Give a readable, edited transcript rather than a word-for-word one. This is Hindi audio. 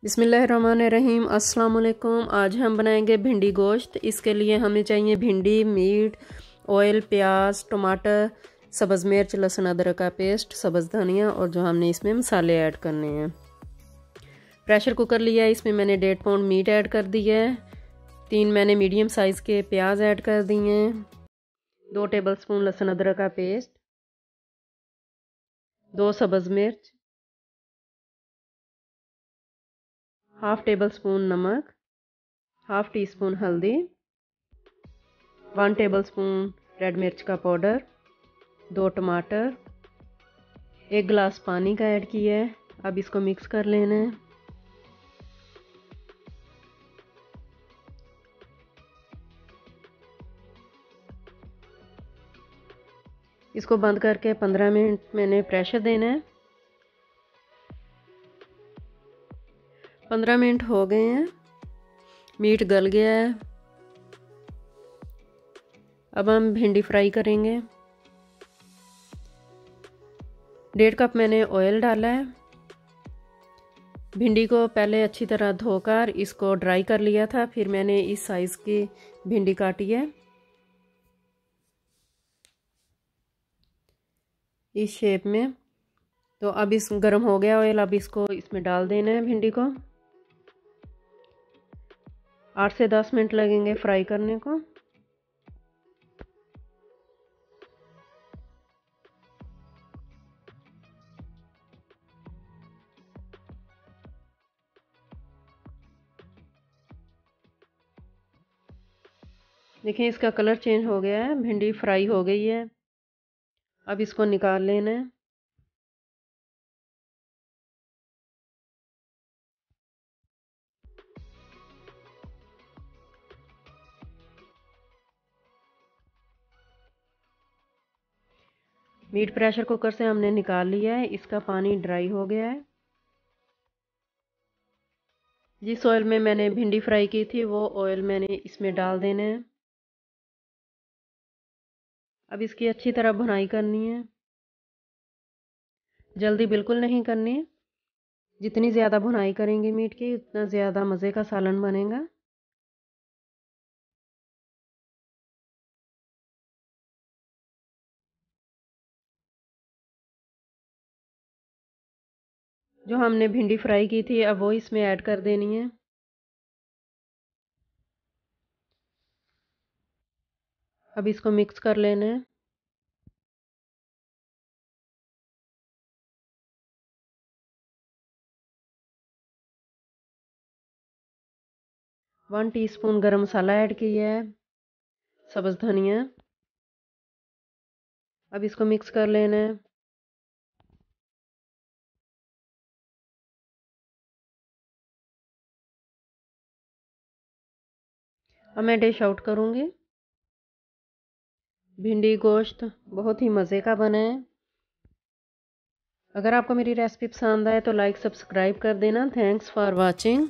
बिस्मिल्लाहिर्रहमानिर्रहीम। अस्सलाम वालेकुम। आज हम बनाएंगे भिंडी गोश्त। इसके लिए हमें चाहिए भिंडी, मीट, ऑयल, प्याज, टमाटर, सब्ज़ मिर्च, लहसुन अदरक का पेस्ट, सब्ज़ धनिया और जो हमने इसमें मसाले ऐड करने हैं। प्रेशर कुकर लिया, इसमें मैंने 1.5 पाउंड मीट ऐड कर दिया है। 3 मैंने मीडियम साइज़ के प्याज ऐड कर दिए हैं। 2 टेबलस्पून लहसुन अदरक का पेस्ट, 2 सब्ज़ मिर्च, 1/2 टेबलस्पून नमक, 1/2 टीस्पून हल्दी, 1 टेबलस्पून रेड मिर्च का पाउडर, 2 टमाटर, 1 गिलास पानी का ऐड किया है। अब इसको मिक्स कर लेना है। इसको बंद करके 15 मिनट मैंने प्रेशर देना है। 15 मिनट हो गए हैं, मीट गल गया है। अब हम भिंडी फ्राई करेंगे। 1.5 कप मैंने ऑयल डाला है। भिंडी को पहले अच्छी तरह धोकर इसको ड्राई कर लिया था, फिर मैंने इस साइज़ की भिंडी काटी है, इस शेप में। तो अब इस गर्म हो गया ऑयल, अब इसको इसमें डाल देना है भिंडी को। 8 से 10 मिनट लगेंगे फ्राई करने को। देखिए इसका कलर चेंज हो गया है, भिंडी फ्राई हो गई है। अब इसको निकाल लेना है। मीट प्रेशर कुकर से हमने निकाल लिया है, इसका पानी ड्राई हो गया है। जिस ऑयल में मैंने भिंडी फ्राई की थी वो ऑयल मैंने इसमें डाल देना है। अब इसकी अच्छी तरह भुनाई करनी है, जल्दी बिल्कुल नहीं करनी। जितनी ज़्यादा भुनाई करेंगे मीट की उतना ज़्यादा मज़े का सालन बनेगा। जो हमने भिंडी फ्राई की थी अब वो इसमें ऐड कर देनी है। अब इसको मिक्स कर लेना है। वन टीस्पून गरम मसाला ऐड किया है, सब्ज़ धनिया। अब इसको मिक्स कर लेना है। अब मैं डिश आउट करूँगी। भिंडी गोश्त बहुत ही मज़े का बना है। अगर आपको मेरी रेसिपी पसंद आए तो लाइक सब्सक्राइब कर देना। Thanks for watching.